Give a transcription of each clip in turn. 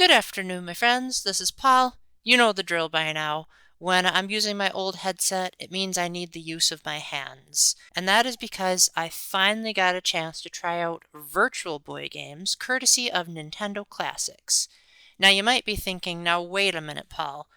Good afternoon, my friends. This is Paul. You know the drill by now. When I'm using my old headset, it means I need the use of my hands. And that is because I finally got a chance to try out Virtual Boy games courtesy of Nintendo Classics. Now you might be thinking, now wait a minute, Paul.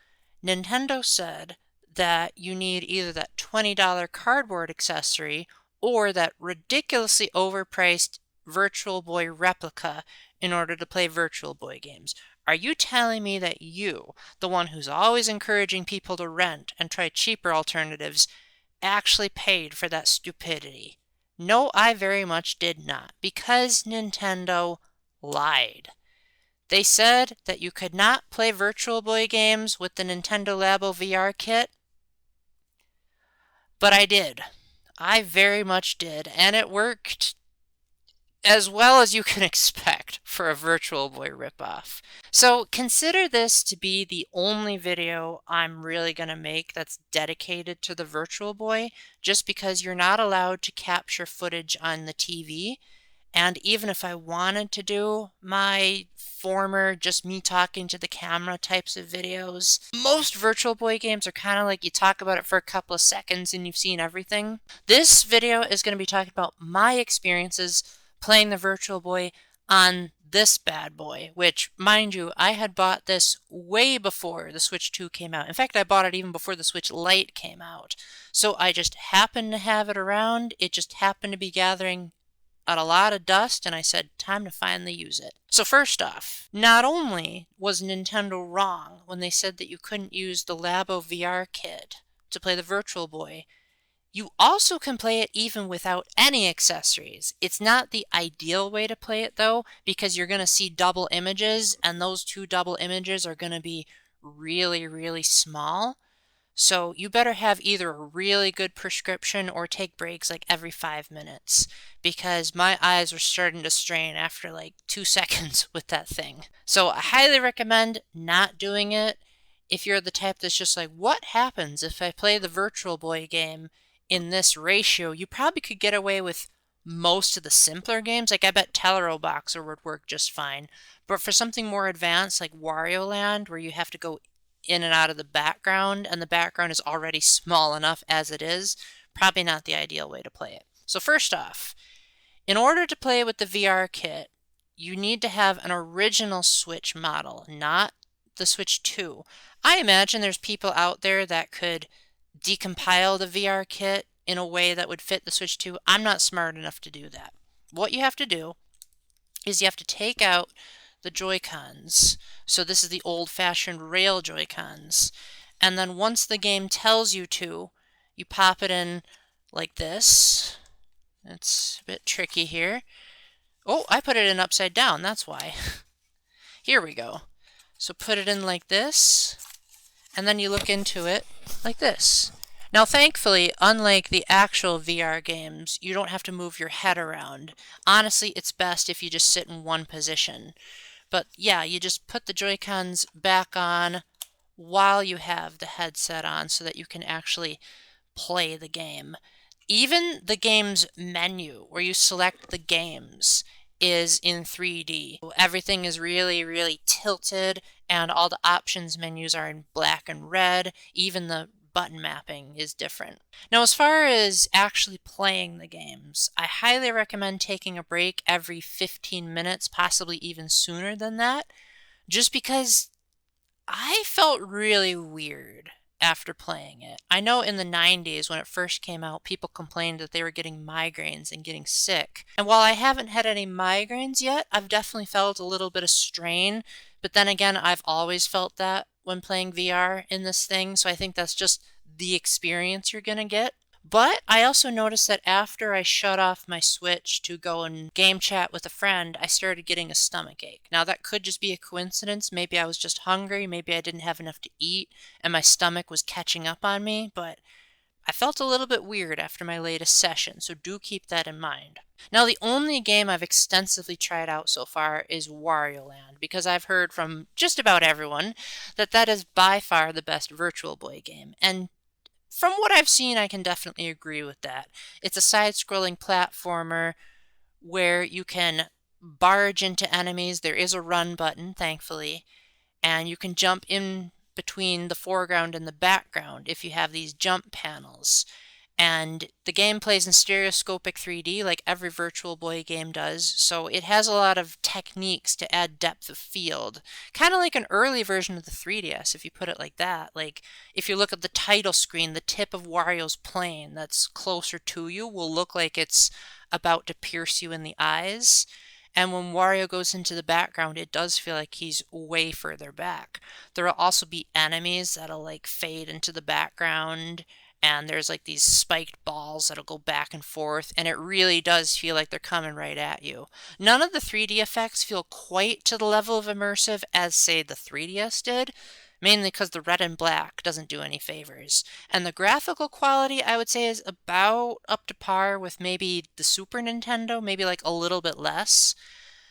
Nintendo said that you need either that $20 cardboard accessory or that ridiculously overpriced Virtual Boy replica in order to play Virtual Boy games. Are you telling me that you, the one who's always encouraging people to rent and try cheaper alternatives, actually paid for that stupidity? No, I very much did not, because Nintendo lied. They said that you could not play Virtual Boy games with the Nintendo Labo VR Kit, but I did. I very much did, and it worked as well as you can expect for a Virtual Boy ripoff. So consider this to be the only video I'm really going to make that's dedicated to the Virtual Boy, just because you're not allowed to capture footage on the TV. And even if I wanted to do my former just me talking to the camera types of videos, most Virtual Boy games are kind of like you talk about it for a couple of seconds and you've seen everything. This video is going to be talking about my experiences playing the Virtual Boy on this bad boy, which, mind you, I had bought this way before the Switch 2 came out. In fact, I bought it even before the Switch Lite came out. So I just happened to have it around. It just happened to be gathering a lot of dust, and I said, time to finally use it. So first off, not only was Nintendo wrong when they said that you couldn't use the Labo VR Kit to play the Virtual Boy, you also can play it even without any accessories. It's not the ideal way to play it though, because you're going to see double images, and those two double images are going to be really, really small. So you better have either a really good prescription or take breaks like every 5 minutes, because my eyes were starting to strain after like 2 seconds with that thing. So I highly recommend not doing it if you're the type that's just like, what happens if I play the Virtual Boy game in this ratio? You probably could get away with most of the simpler games. Like I bet Tellero Boxer would work just fine. But for something more advanced like Wario Land, where you have to go in and out of the background, and the background is already small enough as it is, probably not the ideal way to play it. So first off, in order to play with the VR kit, you need to have an original Switch model, not the Switch 2. I imagine there's people out there that could decompile the VR kit in a way that would fit the Switch 2. I'm not smart enough to do that. What you have to do is you have to take out the Joy-Cons. So this is the old-fashioned rail Joy-Cons. And then once the game tells you to, you pop it in like this. It's a bit tricky here. Oh, I put it in upside down, that's why. Here we go. So put it in like this, and then you look into it like this. Now thankfully, unlike the actual VR games, you don't have to move your head around. Honestly, it's best if you just sit in one position. But yeah, you just put the Joy-Cons back on while you have the headset on so that you can actually play the game. Even the game's menu, where you select the games, is in 3D. Everything is really, really tilted, and all the options menus are in black and red. Even the button mapping is different. Now, as far as actually playing the games, I highly recommend taking a break every 15 minutes, possibly even sooner than that, just because I felt really weird after playing it. I know in the 90s when it first came out, people complained that they were getting migraines and getting sick. And while I haven't had any migraines yet, I've definitely felt a little bit of strain. But then again, I've always felt that when playing VR in this thing, so I think that's just the experience you're gonna get. But I also noticed that after I shut off my Switch to go and game chat with a friend, I started getting a stomach ache. Now that could just be a coincidence. Maybe I was just hungry, maybe I didn't have enough to eat, and my stomach was catching up on me, but I felt a little bit weird after my latest session, so do keep that in mind. Now, the only game I've extensively tried out so far is Wario Land, because I've heard from just about everyone that that is by far the best Virtual Boy game, and from what I've seen, I can definitely agree with that. It's a side-scrolling platformer where you can barge into enemies. There is a run button, thankfully, and you can jump in between the foreground and the background if you have these jump panels. And the game plays in stereoscopic 3D like every Virtual Boy game does, so it has a lot of techniques to add depth of field. Kind of like an early version of the 3DS, if you put it like that. Like, if you look at the title screen, the tip of Wario's plane that's closer to you will look like it's about to pierce you in the eyes. And when Wario goes into the background, it does feel like he's way further back. There will also be enemies that'll like fade into the background, and there's like these spiked balls that'll go back and forth, and it really does feel like they're coming right at you. None of the 3D effects feel quite to the level of immersive as, say, the 3DS did, mainly because the red and black doesn't do any favors. And the graphical quality, I would say, is about up to par with maybe the Super Nintendo, maybe like a little bit less.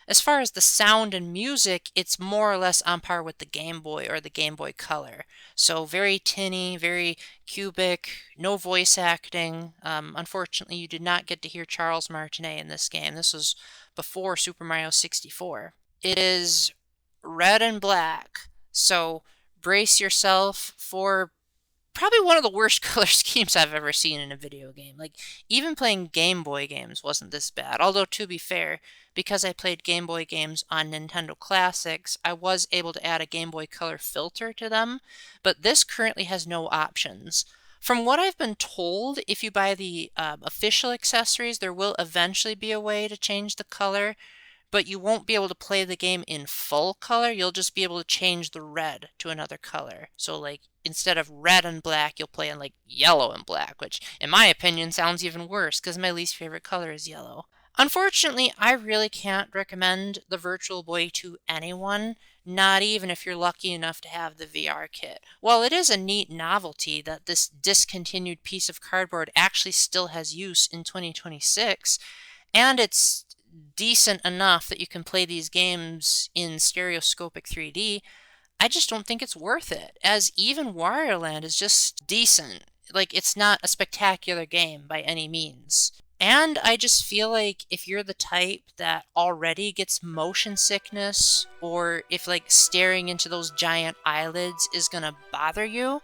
As far as the sound and music, it's more or less on par with the Game Boy or the Game Boy Color. So very tinny, very cubic, no voice acting. Unfortunately, you did not get to hear Charles Martinet in this game. This was before Super Mario 64. It is red and black, so brace yourself for probably one of the worst color schemes I've ever seen in a video game. Like, even playing Game Boy games wasn't this bad. Although, to be fair, because I played Game Boy games on Nintendo Classics, I was able to add a Game Boy Color filter to them, but this currently has no options. From what I've been told, if you buy the official accessories, there will eventually be a way to change the color, but you won't be able to play the game in full color. You'll just be able to change the red to another color. So like instead of red and black, you'll play in like yellow and black, which in my opinion sounds even worse because my least favorite color is yellow. Unfortunately, I really can't recommend the Virtual Boy to anyone, not even if you're lucky enough to have the VR kit. While it is a neat novelty that this discontinued piece of cardboard actually still has use in 2026, and it's decent enough that you can play these games in stereoscopic 3D, I just don't think it's worth it, as even Wario Land is just decent. Like, it's not a spectacular game by any means. And I just feel like if you're the type that already gets motion sickness, or if like staring into those giant eyelids is gonna bother you,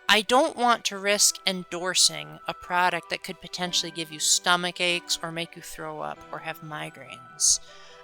I don't want to risk endorsing a product that could potentially give you stomach aches or make you throw up or have migraines.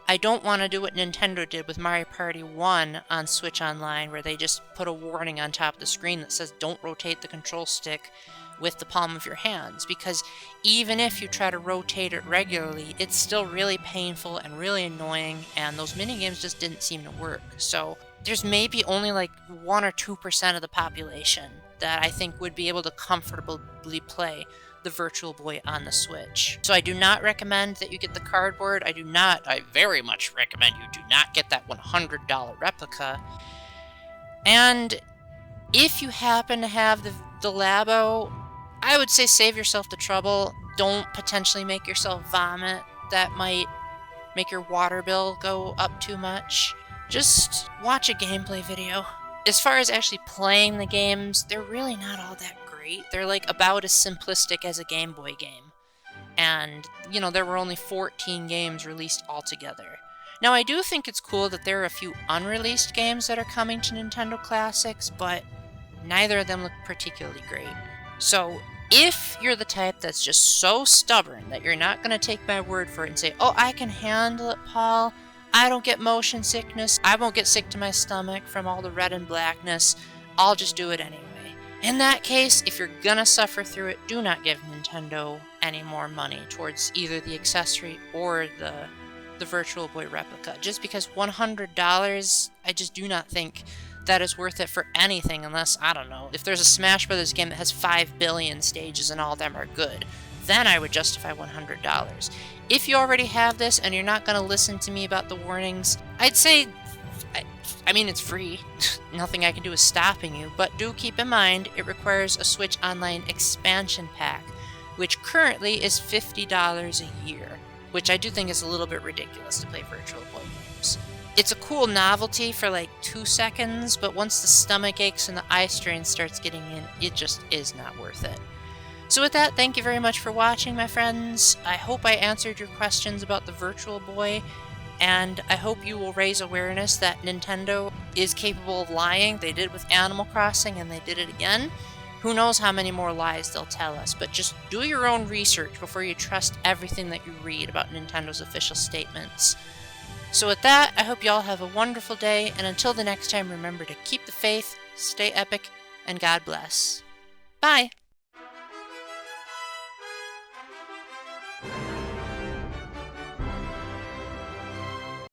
I don't want to do what Nintendo did with Mario Party 1 on Switch Online, where they just put a warning on top of the screen that says don't rotate the control stick with the palm of your hands, because even if you try to rotate it regularly, it's still really painful and really annoying, and those minigames just didn't seem to work. So there's maybe only like 1 or 2% of the population that I think would be able to comfortably play the Virtual Boy on the Switch. So I do not recommend that you get the cardboard. I very much recommend you do not get that $100 replica. And if you happen to have the Labo, I would say save yourself the trouble. Don't potentially make yourself vomit. That might make your water bill go up too much. Just watch a gameplay video. As far as actually playing the games, they're really not all that great. They're like about as simplistic as a Game Boy game. And, you know, there were only 14 games released altogether. Now, I do think it's cool that there are a few unreleased games that are coming to Nintendo Classics, but neither of them look particularly great. So, if you're the type that's just so stubborn that you're not going to take my word for it and say, oh, I can handle it, Paul, I don't get motion sickness, I won't get sick to my stomach from all the red and blackness, I'll just do it anyway. In that case, if you're gonna suffer through it, do not give Nintendo any more money towards either the accessory or the Virtual Boy replica. Just because $100, I just do not think that is worth it for anything unless, I don't know, if there's a Smash Brothers game that has 5 billion stages and all of them are good, then I would justify $100. If you already have this and you're not going to listen to me about the warnings, I'd say, I mean, it's free. Nothing I can do is stopping you, but do keep in mind it requires a Switch Online expansion pack, which currently is $50 a year, which I do think is a little bit ridiculous to play Virtual Boy games. It's a cool novelty for like 2 seconds, but once the stomach aches and the eye strain starts getting in, it just is not worth it. So with that, thank you very much for watching, my friends. I hope I answered your questions about the Virtual Boy, and I hope you will raise awareness that Nintendo is capable of lying. They did it with Animal Crossing, and they did it again. Who knows how many more lies they'll tell us, but just do your own research before you trust everything that you read about Nintendo's official statements. So with that, I hope you all have a wonderful day, and until the next time, remember to keep the faith, stay epic, and God bless. Bye!